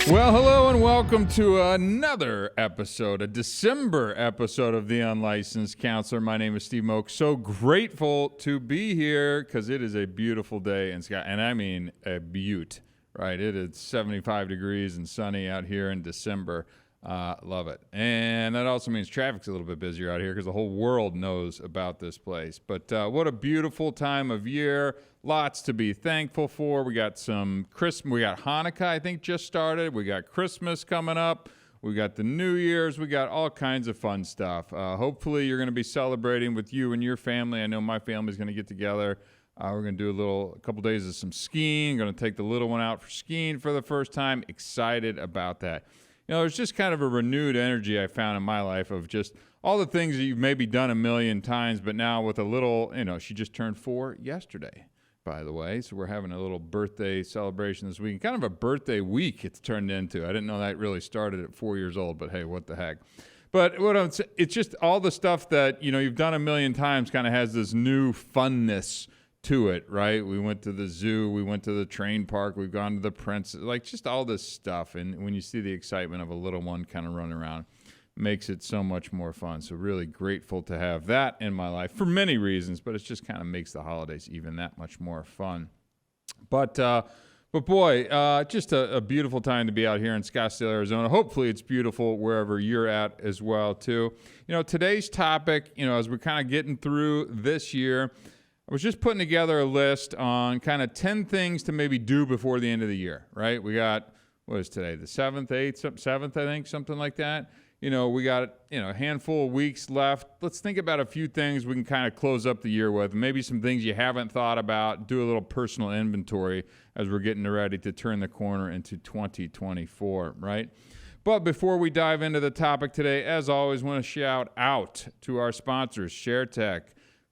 Well, hello and welcome to another episode, a December episode of The Unlicensed Counselor. My name is Steve Moak. So grateful to be here because it is a beautiful day in Scott, and I mean a beaut, right? It is 75 degrees and sunny out here in December. Love it. And that also means traffic's a little bit busier out here because the whole world knows about this place. But what a beautiful time of year. Lots to be thankful for. We got some Christmas. We got Hanukkah, I think, just started. We got Christmas coming up. We got the New Year's. We got all kinds of fun stuff. Hopefully you're going to be celebrating with you and your family. I know my family's going to get together. We're going to do a couple days of some skiing. Going to take the little one out for skiing for the first time. Excited about that. You know, there's just kind of a renewed energy I found in my life of just all the things that you've maybe done a million times, but now with a little, she just turned 4 yesterday, by the way. So we're having a little birthday celebration this week. Kind of a birthday week it's turned into. I didn't know that really started at 4 years old, but hey, what the heck. But it's just all the stuff that, you've done a million times kind of has this new funness to it, right? We went to the zoo, we went to the train park, we've gone to the Prince, like just all this stuff. And when you see the excitement of a little one kind of running around, makes it so much more fun. So really grateful to have that in my life for many reasons, but it just kind of makes the holidays even that much more fun. But boy, just a beautiful time to be out here in Scottsdale, Arizona. Hopefully it's beautiful wherever you're at as well too. Today's topic, as we're kind of getting through this year, I was just putting together a list on kind of 10 things to maybe do before the end of the year, right? We got, what is today, the 7th, 7th, I think, something like that. We got, a handful of weeks left. Let's think about a few things we can kind of close up the year with. Maybe some things you haven't thought about. Do a little personal inventory as we're getting ready to turn the corner into 2024, right? But before we dive into the topic today, as always, want to shout out to our sponsors, ShareTech.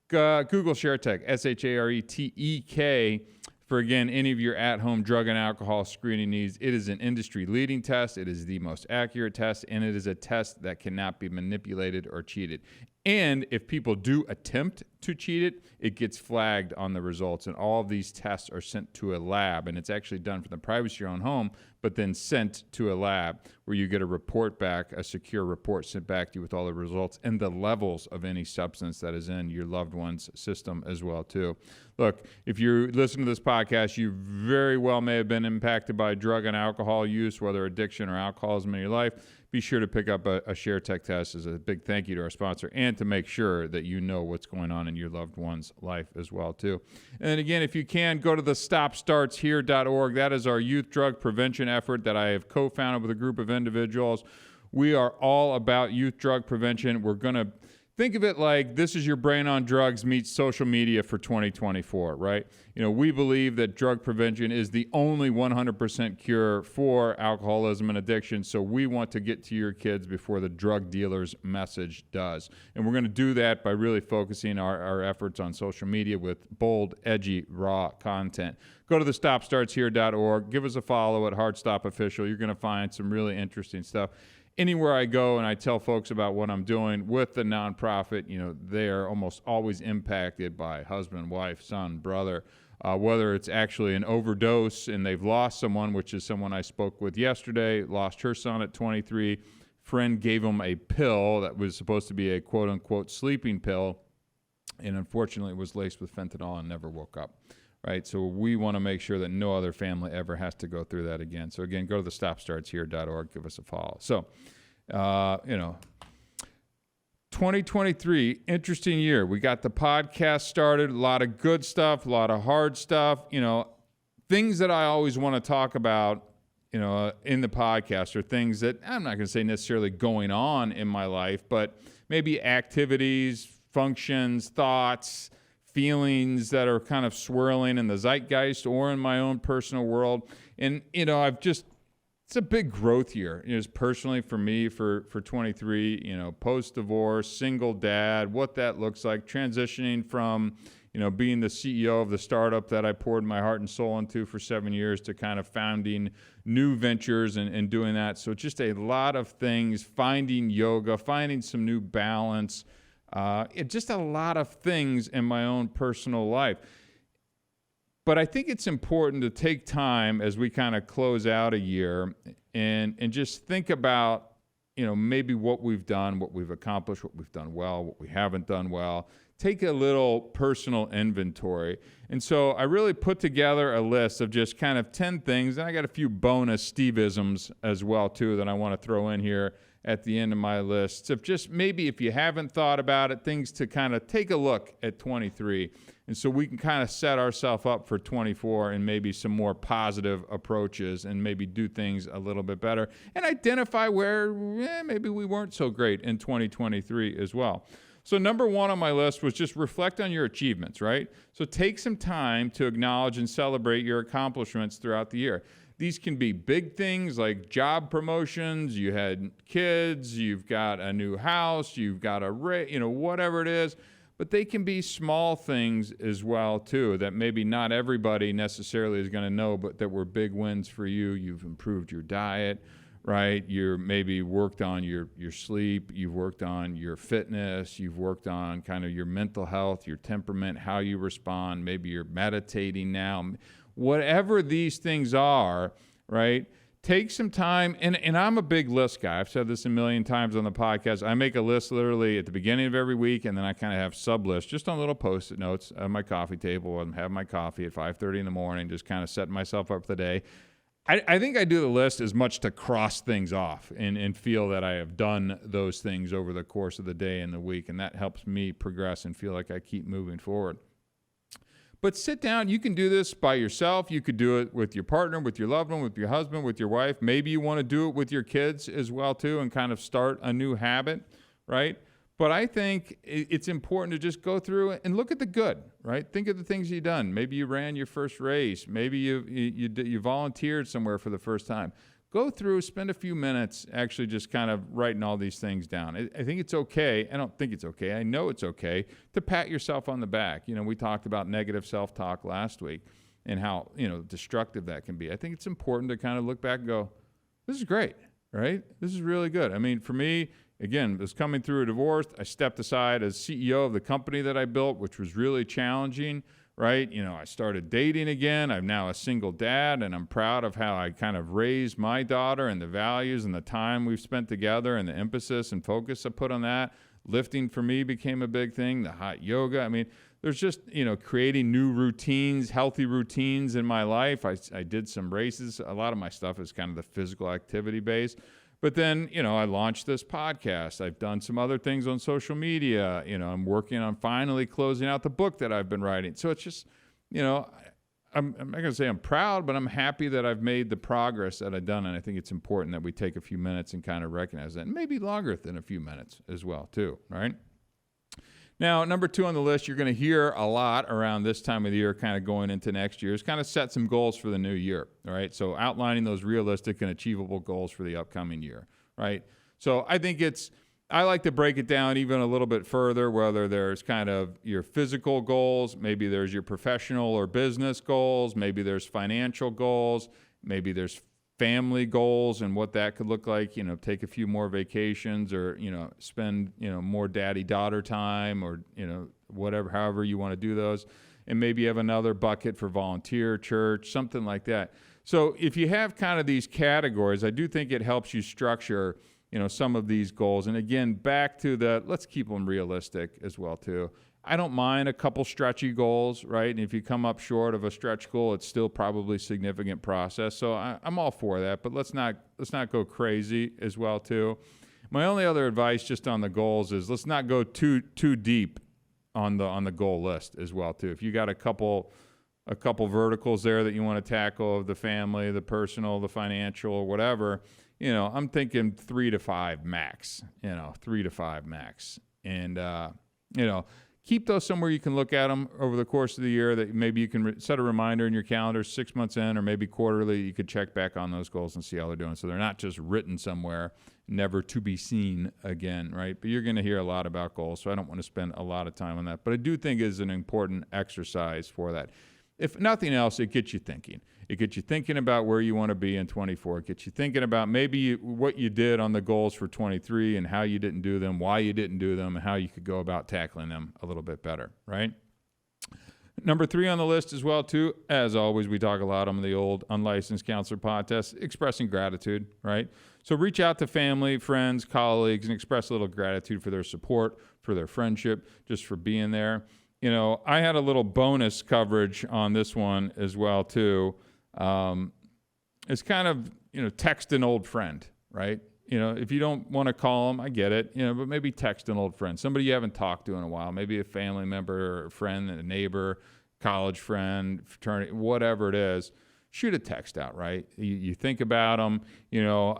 Google ShareTech, ShareTek, for, again, any of your at-home drug and alcohol screening needs. It is an industry-leading test. It is the most accurate test, and it is a test that cannot be manipulated or cheated. And if people do attempt to cheat it, it gets flagged on the results. And all of these tests are sent to a lab, and it's actually done from the privacy of your own home, but then sent to a lab where you get a report back, a secure report sent back to you with all the results and the levels of any substance that is in your loved one's system as well, too. Look, if you listen to this podcast, you very well may have been impacted by drug and alcohol use, whether addiction or alcoholism in your life. Be sure to pick up a ShareTech test as a big thank you to our sponsor and to make sure that you know what's going on in your loved one's life as well, too. And again, if you can, go to the StopStartsHere.org. That is our youth drug prevention effort that I have co-founded with a group of individuals. We are all about youth drug prevention. We're going to think of it like this is your brain on drugs meets social media for 2024, right? We believe that drug prevention is the only 100% cure for alcoholism and addiction, so we want to get to your kids before the drug dealer's message does. And we're going to do that by really focusing our efforts on social media with bold, edgy, raw content. Go to the StopStartsHere.org. Give us a follow at Heartstop Official. You're going to find some really interesting stuff. Anywhere I go and I tell folks about what I'm doing with the nonprofit, they're almost always impacted by husband, wife, son, brother, whether it's actually an overdose and they've lost someone, which is someone I spoke with yesterday, lost her son at 23. Friend gave him a pill that was supposed to be a quote-unquote sleeping pill, and unfortunately it was laced with fentanyl and never woke up. Right, so we want to make sure that no other family ever has to go through that again. So again, go to the StopStartsHere.org, give us a follow. So, 2023, interesting year. We got the podcast started, a lot of good stuff, a lot of hard stuff. Things that I always want to talk about, in the podcast are things that I'm not going to say necessarily going on in my life, but maybe activities, functions, thoughts, feelings that are kind of swirling in the zeitgeist or in my own personal world. And, it's a big growth year, just personally for me for 23, post-divorce, single dad, what that looks like, transitioning from, being the CEO of the startup that I poured my heart and soul into for 7 years to kind of founding new ventures and doing that. So just a lot of things, finding yoga, finding some new balance, just a lot of things in my own personal life. But I think it's important to take time as we kind of close out a year and just think about, maybe what we've done, what we've accomplished, what we've done well, what we haven't done well. Take a little personal inventory. And so I really put together a list of just kind of 10 things. And I got a few bonus Steve-isms as well, too, that I want to throw in here at the end of my list. Of just maybe if you haven't thought about it, things to kind of take a look at 23. And so we can kind of set ourselves up for 24 and maybe some more positive approaches and maybe do things a little bit better and identify where maybe we weren't so great in 2023 as well. So number one on my list was just reflect on your achievements, right? So take some time to acknowledge and celebrate your accomplishments throughout the year. These can be big things like job promotions, you had kids, you've got a new house, you've got whatever it is. But they can be small things as well, too, that maybe not everybody necessarily is going to know, but that were big wins for you. You've improved your diet, right? You're maybe worked on your sleep. You've worked on your fitness. You've worked on kind of your mental health, your temperament, how you respond. Maybe you're meditating now. Whatever these things are, right? Take some time, and I'm a big list guy. I've said this a million times on the podcast. I make a list literally at the beginning of every week, and then I kind of have sub-lists just on little Post-it notes on my coffee table. I'm having my coffee at 5:30 in the morning, just kind of setting myself up for the day. I think I do the list as much to cross things off and feel that I have done those things over the course of the day and the week, and that helps me progress and feel like I keep moving forward. But sit down. You can do this by yourself. You could do it with your partner, with your loved one, with your husband, with your wife. Maybe you want to do it with your kids as well, too, and kind of start a new habit, right? But I think it's important to just go through and look at the good, right? Think of the things you've done. Maybe you ran your first race. Maybe you volunteered somewhere for the first time. Go through, spend a few minutes actually just kind of writing all these things down. I think it's okay. I don't think it's okay. I know it's okay to pat yourself on the back. We talked about negative self-talk last week and how, destructive that can be. I think it's important to kind of look back and go, this is great, right? This is really good. I mean, for me, again, was coming through a divorce. I stepped aside as CEO of the company that I built, which was really challenging. Right? I started dating again. I'm now a single dad, and I'm proud of how I kind of raised my daughter and the values and the time we've spent together and the emphasis and focus I put on that. Lifting for me became a big thing, the hot yoga. I mean, there's just, creating new routines, healthy routines in my life. I did some races. A lot of my stuff is kind of the physical activity based. But then, I launched this podcast. I've done some other things on social media. I'm working on finally closing out the book that I've been writing. So it's just, I'm not going to say I'm proud, but I'm happy that I've made the progress that I've done. And I think it's important that we take a few minutes and kind of recognize that. And maybe longer than a few minutes as well, too, right? Now, number 2 on the list, you're going to hear a lot around this time of the year, kind of going into next year, is kind of set some goals for the new year, all right? So outlining those realistic and achievable goals for the upcoming year, right? So I think I like to break it down even a little bit further, whether there's kind of your physical goals, maybe there's your professional or business goals, maybe there's financial goals, maybe there's family goals and what that could look like, take a few more vacations or, spend, more daddy-daughter time or, whatever, however you want to do those. And maybe you have another bucket for volunteer, church, something like that. So if you have kind of these categories, I do think it helps you structure, some of these goals. And again, back to let's keep them realistic as well, too. I don't mind a couple stretchy goals, right? And if you come up short of a stretch goal, it's still probably a significant process. So I'm all for that, but let's not go crazy as well too. My only other advice just on the goals is let's not go too deep on the goal list as well too. If you got a couple verticals there that you want to tackle of the family, the personal, the financial, or whatever, I'm thinking 3 to 5 max. 3 to 5 max, and keep those somewhere you can look at them over the course of the year that maybe you can set a reminder in your calendar 6 months in or maybe quarterly. You could check back on those goals and see how they're doing. So they're not just written somewhere, never to be seen again, right? But you're going to hear a lot about goals, so I don't want to spend a lot of time on that. But I do think it's an important exercise for that. If nothing else, it gets you thinking. It gets you thinking about where you want to be in 24. It gets you thinking about maybe what you did on the goals for 23 and how you didn't do them, why you didn't do them, and how you could go about tackling them a little bit better, right? Number 3 on the list as well, too, as always, we talk a lot on the old Unlicensed Counselor podcast, expressing gratitude, right? So reach out to family, friends, colleagues, and express a little gratitude for their support, for their friendship, just for being there. You know, I had a little bonus coverage on this one as well, too. It's kind of, text an old friend, right? If you don't want to call them, I get it, but maybe text an old friend, somebody you haven't talked to in a while, maybe a family member or a friend, a neighbor, college friend, fraternity, whatever it is. Shoot a text out, right? You think about them.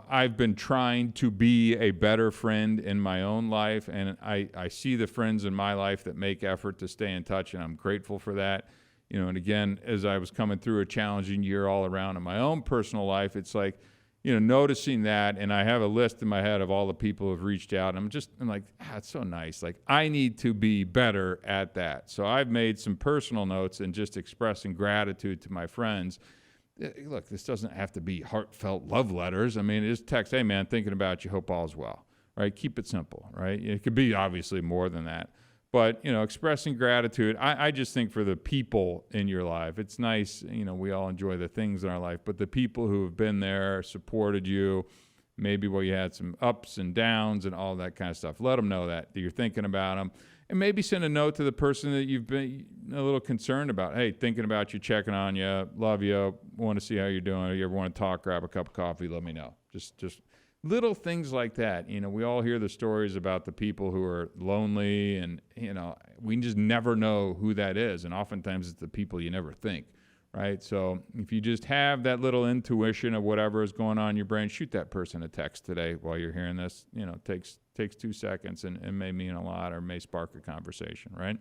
I've been trying to be a better friend in my own life, and I see the friends in my life that make effort to stay in touch, and I'm grateful for that. And again, as I was coming through a challenging year all around in my own personal life, it's like, noticing that, and I have a list in my head of all the people who have reached out, and I'm like, it's so nice. Like, I need to be better at that. So I've made some personal notes and just expressing gratitude to my friends. Look, this doesn't have to be heartfelt love letters. I mean, just text, hey, man, thinking about you, hope all's well, right? Keep it simple, right? It could be obviously more than that. But, expressing gratitude, I just think for the people in your life, it's nice, we all enjoy the things in our life, but the people who have been there, supported you, maybe where you had some ups and downs and all that kind of stuff, let them know that you're thinking about them. And maybe send a note to the person that you've been a little concerned about. Hey, thinking about you, checking on you, love you, want to see how you're doing. If you ever want to talk, grab a cup of coffee, let me know. Just little things like that. We all hear the stories about the people who are lonely, and, we just never know who that is. And oftentimes it's the people you never think, right? So if you just have that little intuition of whatever is going on in your brain, shoot that person a text today while you're hearing this. Takes 2 seconds and may mean a lot, or may spark a conversation, right?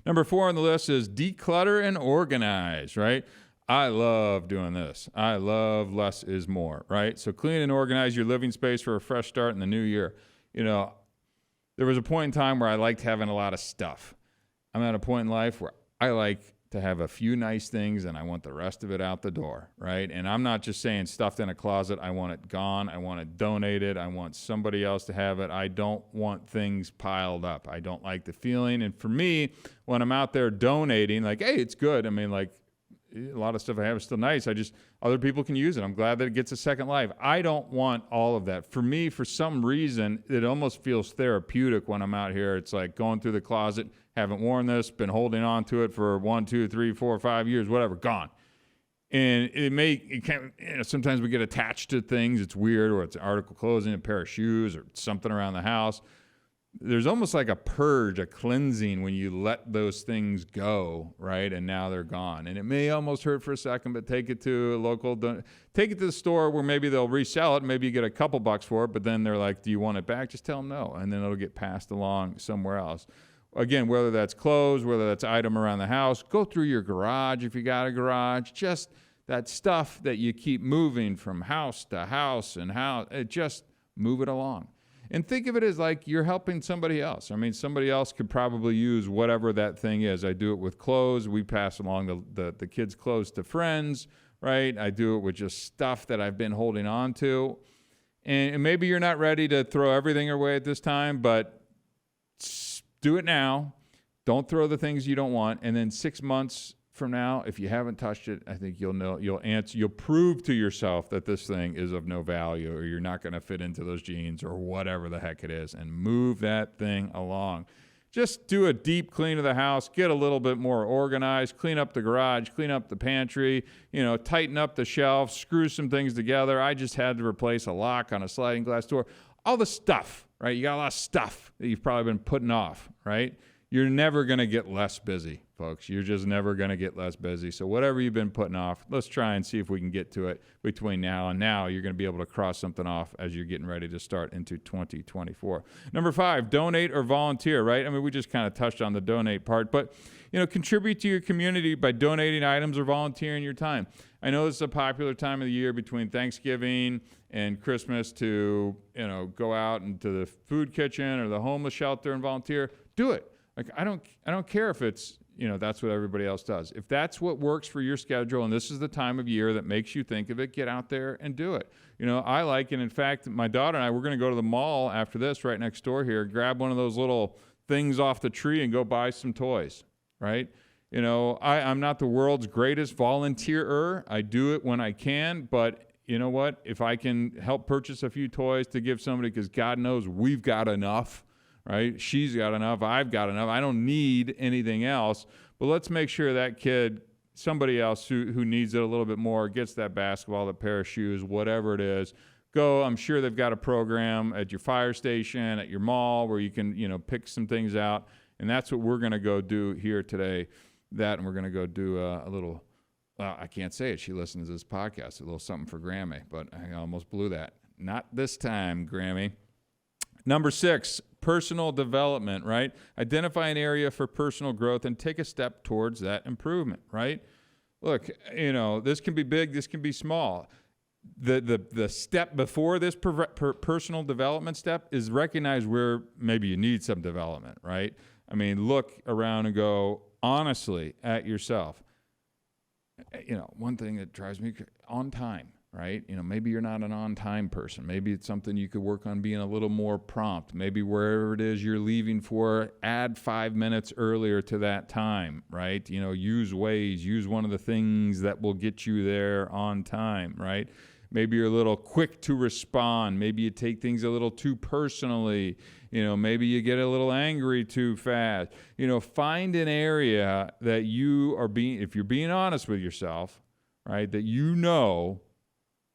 Number 4 on the list is declutter and organize, right? I love doing this. I love less is more, right? So clean and organize your living space for a fresh start in the new year. There was a point in time where I liked having a lot of stuff. I'm at a point in life where I like to have a few nice things and I want the rest of it out the door, right? And I'm not just saying stuffed in a closet. I want it gone. I want it donated. I want somebody else to have it. I don't want things piled up. I don't like the feeling. And for me, when I'm out there donating, like, hey, it's good. I mean, like, a lot of stuff I have is still nice. Other people can use it. I'm glad that it gets a second life. I don't want all of that. For me, for some reason, it almost feels therapeutic when I'm out here. It's like going through the closet, haven't worn this, been holding on to it for 1, 2, 3, 4, 5 years, whatever, gone. And sometimes we get attached to things. It's weird, or it's an article clothing, a pair of shoes, or something around the house. There's almost like a purge, a cleansing when you let those things go, right? And now they're gone. And it may almost hurt for a second, but take it to take it to the store where maybe they'll resell it. Maybe you get a couple bucks for it, but then they're like, do you want it back? Just tell them no. And then it'll get passed along somewhere else. Again, whether that's clothes, whether that's item around the house, go through your garage if you got a garage. Just that stuff that you keep moving from house to house and just move it along. And think of it as like you're helping somebody else. I mean, somebody else could probably use whatever that thing is. I do it with clothes. We pass along the kids' clothes to friends, right? I do it with just stuff that I've been holding on to. And maybe you're not ready to throw everything away at this time, but do it now. Don't throw the things you don't want. And then 6 months from now, if you haven't touched it, I think you'll prove to yourself that this thing is of no value, or you're not going to fit into those jeans or whatever the heck it is, and move that thing along. Just do a deep clean of the house, get a little bit more organized, clean up the garage, clean up the pantry, tighten up the shelves, screw some things together. I just had to replace a lock on a sliding glass door. All the stuff, right? You got a lot of stuff that you've probably been putting off, right? You're never going to get less busy, folks. You're just never going to get less busy. So whatever you've been putting off, let's try and see if we can get to it between now and now. You're going to be able to cross something off as you're getting ready to start into 2024. Number 5, donate or volunteer, right? I mean, we just kind of touched on the donate part, but, contribute to your community by donating items or volunteering your time. I know this is a popular time of the year between Thanksgiving and Christmas to, go out into the food kitchen or the homeless shelter and volunteer. Do it. Like, I don't care if it's, that's what everybody else does. If that's what works for your schedule and this is the time of year that makes you think of it, get out there and do it. I like it. In fact, my daughter and I, we're going to go to the mall after this right next door here, grab one of those little things off the tree and go buy some toys, right? I'm not the world's greatest volunteerer. I do it when I can, but you know what? If I can help purchase a few toys to give somebody, because God knows we've got enough, right? She's got enough. I've got enough. I don't need anything else. But let's make sure that kid, somebody else who needs it a little bit more, gets that basketball, that pair of shoes, whatever it is. Go. I'm sure they've got a program at your fire station, at your mall, where you can, pick some things out. And that's what we're going to go do here today. And we're going to go do a little. I can't say it. She listens to this podcast. A little something for Grammy, but I almost blew that. Not this time, Grammy. Number 6, personal development, right? Identify an area for personal growth and take a step towards that improvement, right? Look, this can be big, this can be small. The step before this personal development step is recognize where maybe you need some development, right? I mean, look around and go honestly at yourself. One thing that drives me on time, right? Maybe you're not an on-time person. Maybe it's something you could work on being a little more prompt. Maybe wherever it is you're leaving for, add 5 minutes earlier to that time, right? Use Waze, use one of the things that will get you there on time, right? Maybe you're a little quick to respond. Maybe you take things a little too personally. Maybe you get a little angry too fast. Find an area that if you're being honest with yourself, right, that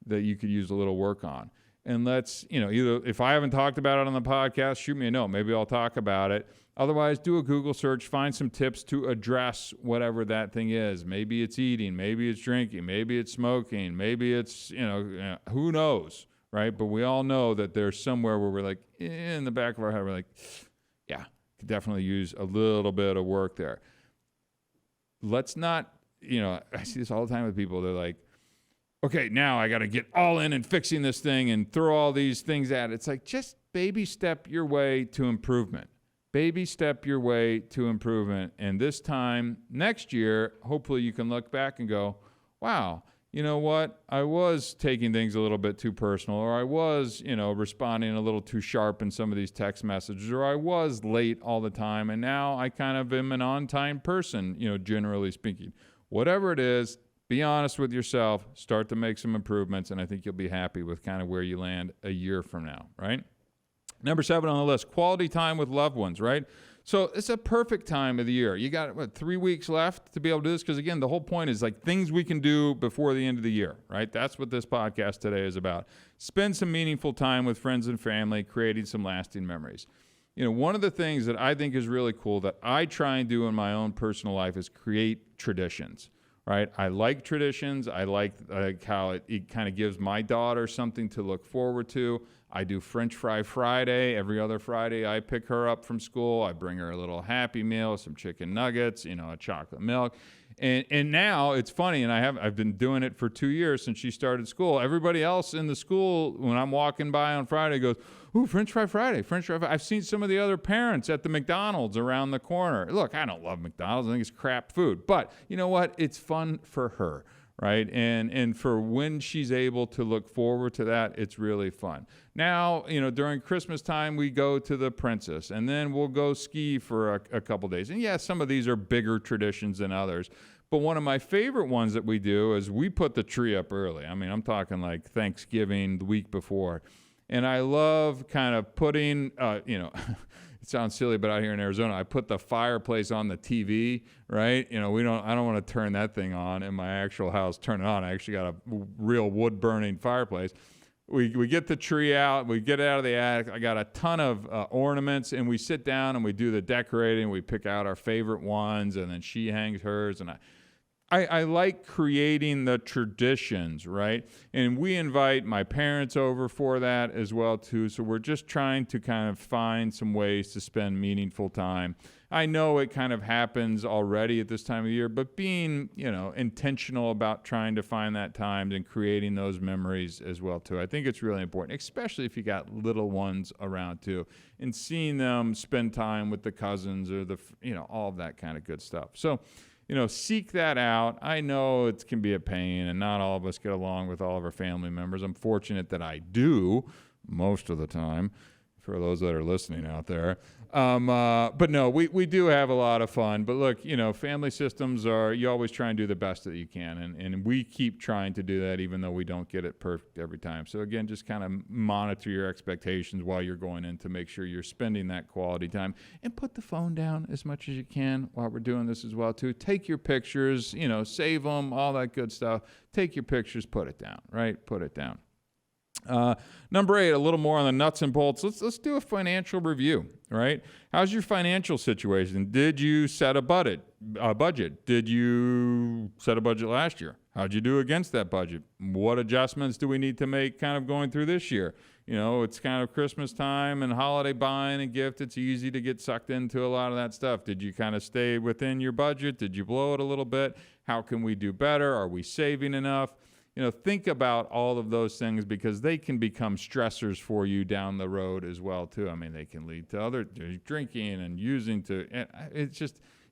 that you could use a little work on. And let's, either if I haven't talked about it on the podcast, shoot me a note. Maybe I'll talk about it. Otherwise, do a Google search, find some tips to address whatever that thing is. Maybe it's eating, maybe it's drinking, maybe it's smoking, maybe it's, who knows, right? But we all know that there's somewhere where we're like, in the back of our head, we're like, yeah, could definitely use a little bit of work there. Let's not, I see this all the time with people. They're like, okay, now I got to get all in and fixing this thing and throw all these things at it. It's like, just baby step your way to improvement. Baby step your way to improvement. And this time next year, hopefully you can look back and go, wow, you know what? I was taking things a little bit too personal, or I was, responding a little too sharp in some of these text messages, or I was late all the time. And now I kind of am an on-time person, generally speaking. Whatever it is, be honest with yourself, start to make some improvements, and I think you'll be happy with kind of where you land a year from now, right? Number 7 on the list, quality time with loved ones, right? So it's a perfect time of the year. You got, 3 weeks left to be able to do this? Because, again, the whole point is like things we can do before the end of the year, right? That's what this podcast today is about. Spend some meaningful time with friends and family, creating some lasting memories. One of the things that I think is really cool that I try and do in my own personal life is create traditions. Right? I like traditions. I like how it kind of gives my daughter something to look forward to. I do French Fry Friday. Every other Friday, I pick her up from school. I bring her a little Happy Meal, some chicken nuggets, a chocolate milk. And now it's funny, and I've been doing it for 2 years since she started school. Everybody else in the school, when I'm walking by on Friday, goes, ooh, French Fry Friday, French Fry Friday. I've seen some of the other parents at the McDonald's around the corner. Look, I don't love McDonald's. I think it's crap food. But you know what? It's fun for her, right? And for when she's able to look forward to that, it's really fun. Now, during Christmas time, we go to the Princess, and then we'll go ski for a couple days. And yeah, some of these are bigger traditions than others. But one of my favorite ones that we do is we put the tree up early. I mean, I'm talking like Thanksgiving the week before. And I love kind of putting, it sounds silly, but out here in Arizona, I put the fireplace on the TV, right? I don't want to turn that thing on in my actual house, turn it on. I actually got a real wood burning fireplace. We get the tree out, we get it out of the attic. I got a ton of ornaments, and we sit down and we do the decorating. We pick out our favorite ones, and then she hangs hers, and I like creating the traditions, right? And we invite my parents over for that as well, too. So we're just trying to kind of find some ways to spend meaningful time. I know it kind of happens already at this time of year, but being, intentional about trying to find that time and creating those memories as well, too. I think it's really important, especially if you got little ones around, too, and seeing them spend time with the cousins or all of that kind of good stuff. So, seek that out. I know it can be a pain, and not all of us get along with all of our family members. I'm fortunate that I do most of the time. for those that are listening out there. But no, we do have a lot of fun. But look, family systems you always try and do the best that you can. And we keep trying to do that even though we don't get it perfect every time. So again, just kind of monitor your expectations while you're going in to make sure you're spending that quality time. And put the phone down as much as you can while we're doing this as well too. Take your pictures, save them, all that good stuff. Take your pictures, put it down, right? Put it down. Number 8, a little more on the nuts and bolts. Let's do a financial review, right? How's your financial situation? Did you set a budget? Did you set a budget last year? How'd you do against that budget? What adjustments do we need to make kind of going through this year? It's kind of Christmas time and holiday buying and gift. It's easy to get sucked into a lot of that stuff. Did you kind of stay within your budget? Did you blow it a little bit? How can we do better? Are we saving enough? Think about all of those things because they can become stressors for you down the road as well, too. I mean, they can lead to other drinking and using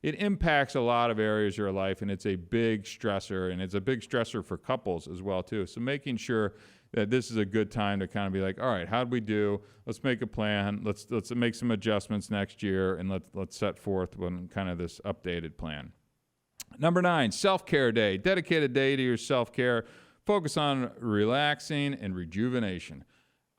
it impacts a lot of areas of your life, and it's a big stressor, and it's a big stressor for couples as well, too. So making sure that this is a good time to kind of be like, all right, how'd we do? Let's make a plan. Let's make some adjustments next year, and let's set forth kind of this updated plan. Number 9, self-care day. Dedicate a day to your self-care. Focus on relaxing and rejuvenation.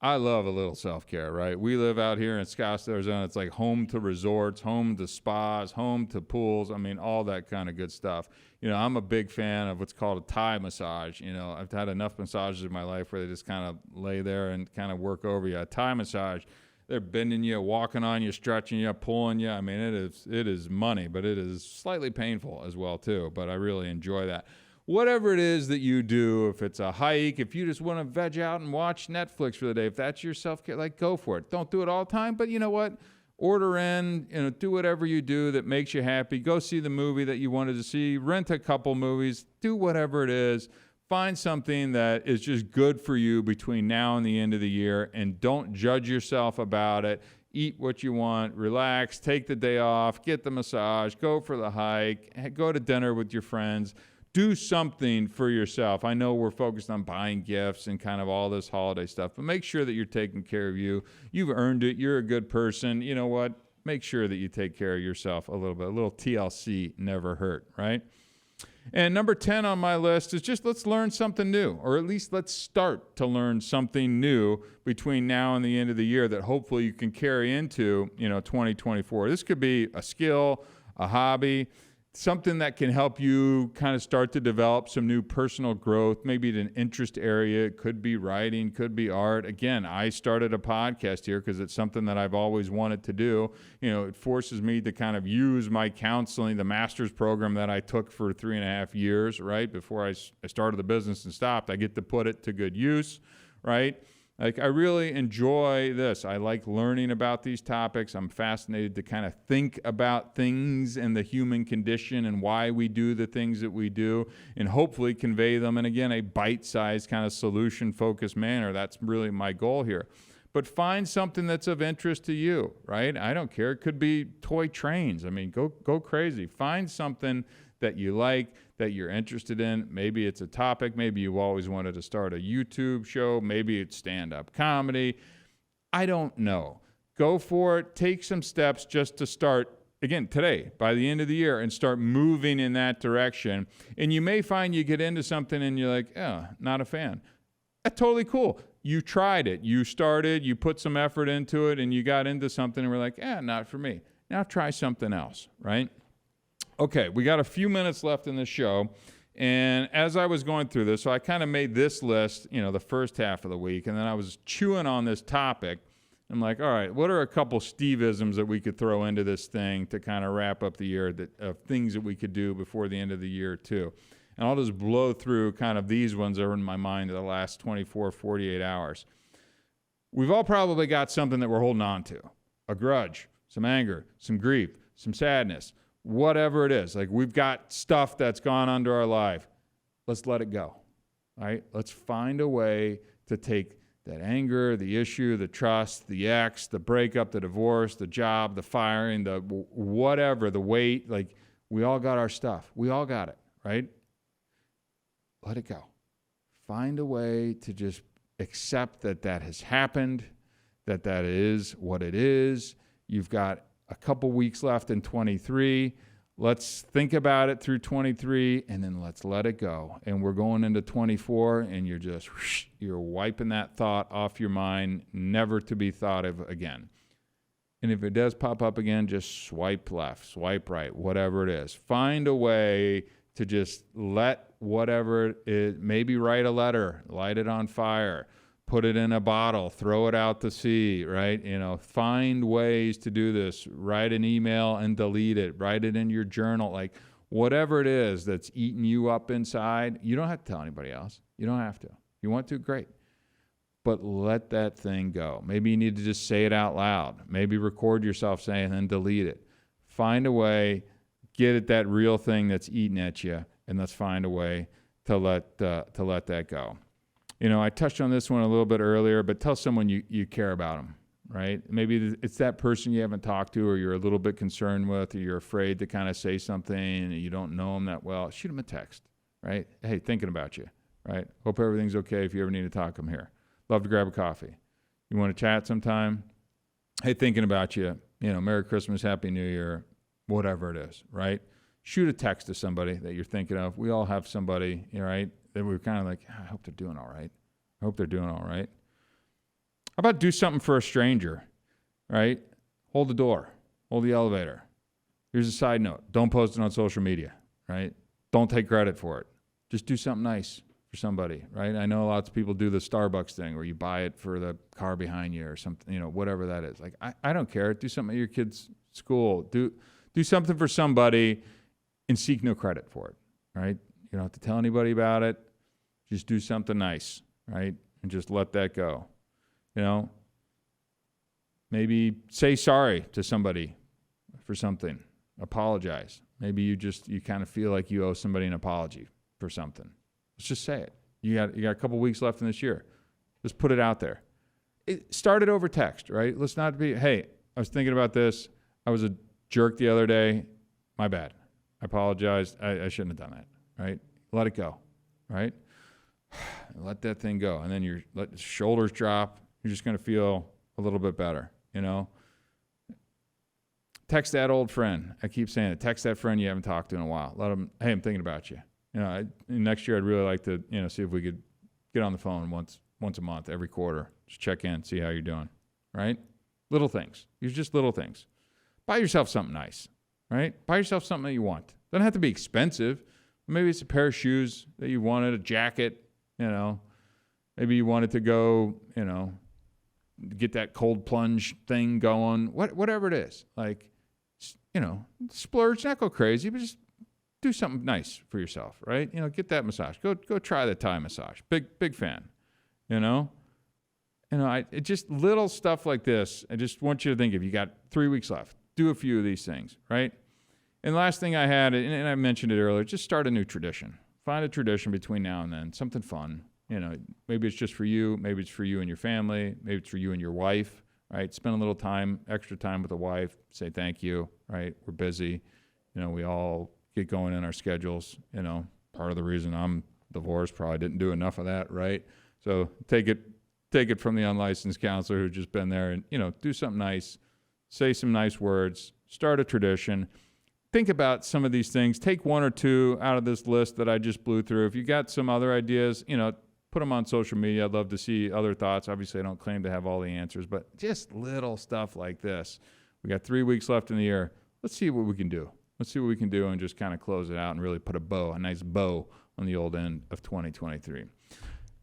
I love a little self-care, right? We live out here in Scottsdale, Arizona. It's like home to resorts, home to spas, home to pools. I mean, all that kind of good stuff. I'm a big fan of what's called a Thai massage. I've had enough massages in my life where they just kind of lay there and kind of work over you. A Thai massage, they're bending you, walking on you, stretching you, pulling you. I mean, it is money, but it is slightly painful as well, too. But I really enjoy that. Whatever it is that you do, if it's a hike, if you just want to veg out and watch Netflix for the day, if that's your self-care, go for it. Don't do it all the time, but you know what? Order in, do whatever you do that makes you happy. Go see the movie that you wanted to see. Rent a couple movies. Do whatever it is. Find something that is just good for you between now and the end of the year, and don't judge yourself about it. Eat what you want, relax, take the day off, get the massage, go for the hike, go to dinner with your friends. Do something for yourself. I know we're focused on buying gifts and kind of all this holiday stuff, but make sure that you're taking care of you. You've earned it. You're a good person. You know what? Make sure that you take care of yourself a little bit. A little TLC never hurt, right? And number 10 on my list is just let's learn something new, or at least let's start to learn something new between now and the end of the year that hopefully you can carry into, 2024. This could be a skill, a hobby, something that can help you kind of start to develop some new personal growth, maybe an interest area. It could be writing, could be art. Again, I started a podcast here because it's something that I've always wanted to do. It forces me to kind of use my counseling, the master's program that I took for 3.5 years, right? Before I started the business and stopped, I get to put it to good use, right? I really enjoy this. I like learning about these topics. I'm fascinated to kind of think about things and the human condition and why we do the things that we do, and hopefully convey them in, again, a bite-sized kind of solution-focused manner. That's really my goal here. But find something that's of interest to you, right? I don't care. It could be toy trains. I mean, go crazy. Find something that you like, that you're interested in. Maybe it's a topic. Maybe you've always wanted to start a YouTube show. Maybe it's stand-up comedy. I don't know. Go for it. Take some steps just to start, again, today, by the end of the year, and start moving in that direction. And you may find you get into something and you're like, not a fan. That's totally cool. You tried it. You started. You put some effort into it, and you got into something, and we're like, not for me. Now try something else, right? Okay, we got a few minutes left in the show, and as I was going through this, so I kind of made this list, the first half of the week, and then I was chewing on this topic. I'm like, all right, what are a couple Steve-isms that we could throw into this thing to kind of wrap up the year, of things that we could do before the end of the year, too? And I'll just blow through kind of these ones that are in my mind in the last 24, 48 hours. We've all probably got something that we're holding on to, a grudge, some anger, some grief, some sadness, whatever it is. Like, we've got stuff that's gone under our life. Let's let it go, all right? Let's find a way to take that anger, the issue, the trust, the ex, the breakup, the divorce, the job, the firing, the whatever, the weight. Like, we all got our stuff. We all got it, right? Let it go. Find a way to just accept that has happened, that is what it is. You've got a couple weeks left in 23. Let's think about it through 23, and then let's let it go. And we're going into 24, and you're wiping that thought off your mind, never to be thought of again. And if it does pop up again, just swipe left, swipe right, whatever it is. Find a way to just let whatever it is, maybe write a letter, light it on fire, put it in a bottle, throw it out to sea, right? Find ways to do this. Write an email and delete it. Write it in your journal. Like whatever it is that's eating you up inside, you don't have to tell anybody else. You don't have to. You want to, great. But let that thing go. Maybe you need to just say it out loud. Maybe record yourself saying and then delete it. Find a way, get at that real thing that's eating at you, and let's find a way to let that go. I touched on this one a little bit earlier, but tell someone you care about them, right? Maybe it's that person you haven't talked to or you're a little bit concerned with, or you're afraid to kind of say something and you don't know them that well. Shoot them a text, right? Hey, thinking about you, right? Hope everything's okay. If you ever need to talk, I'm here. Love to grab a coffee. You want to chat sometime? Hey, thinking about you. Merry Christmas, Happy New Year, whatever it is, right? Shoot a text to somebody that you're thinking of. We all have somebody, right? That we're kind of like, I hope they're doing all right. I hope they're doing all right. How about do something for a stranger, right? Hold the door. Hold the elevator. Here's a side note. Don't post it on social media, right? Don't take credit for it. Just do something nice for somebody, right? I know lots of people do the Starbucks thing where you buy it for the car behind you or something, whatever that is. Like, I don't care. Do something at your kid's school. Do something for somebody and seek no credit for it, right? You don't have to tell anybody about it. Just do something nice, right? And just let that go. Maybe say sorry to somebody for something. Apologize. Maybe you kind of feel like you owe somebody an apology for something. Let's just say it. You got a couple weeks left in this year. Just put it out there. Start it over text, right? Let's not be, hey, I was thinking about this. I was a jerk the other day. My bad. I apologize. I shouldn't have done that, right? Let it go, right? Let that thing go. And then let the shoulders drop. You're just going to feel a little bit better, Text that old friend. I keep saying it. Text that friend you haven't talked to in a while. Let them, hey, I'm thinking about you. Next year I'd really like to, see if we could get on the phone once a month, every quarter. Just check in, see how you're doing, right? Little things. These are just little things. Buy yourself something nice, right? Buy yourself something that you want. Doesn't have to be expensive. Maybe it's a pair of shoes that you wanted, a jacket, Maybe you wanted to go, get that cold plunge thing going. Whatever it is. Like, splurge, not go crazy, but just do something nice for yourself, right? Get that massage. Go try the Thai massage. Big fan. It just little stuff like this. I just want you to think, if you got 3 weeks left, do a few of these things, right? And the last thing I had, and I mentioned it earlier, just start a new tradition. Find a tradition between now and then, something fun. Maybe it's just for you. Maybe it's for you and your family. Maybe it's for you and your wife, right? Spend a little extra time with the wife. Say thank you, right? We're busy. We all get going in our schedules. Part of the reason I'm divorced, probably didn't do enough of that, right? So take it from the unlicensed counselor who's just been there, and do something nice, say some nice words, start a tradition. Think about some of these things. Take one or two out of this list that I just blew through. If you got some other ideas, put them on social media. I'd love to see other thoughts. Obviously, I don't claim to have all the answers, but just little stuff like this. We got 3 weeks left in the year. Let's see what we can do. And just kind of close it out and really put a nice bow on the old end of 2023.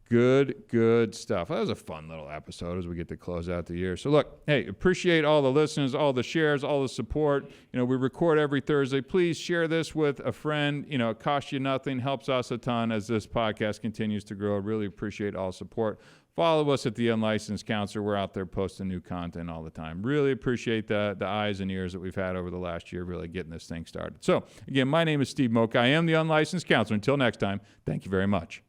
Good stuff. That was a fun little episode as we get to close out the year. So look, hey, appreciate all the listeners, all the shares, all the support. We record every Thursday. Please share this with a friend. It costs you nothing, helps us a ton as this podcast continues to grow. Really appreciate all support. Follow us at The Unlicensed Counselor. We're out there posting new content all the time. Really appreciate the eyes and ears that we've had over the last year, really getting this thing started. So again, my name is Steve Moak. I am The Unlicensed Counselor. Until next time, thank you very much.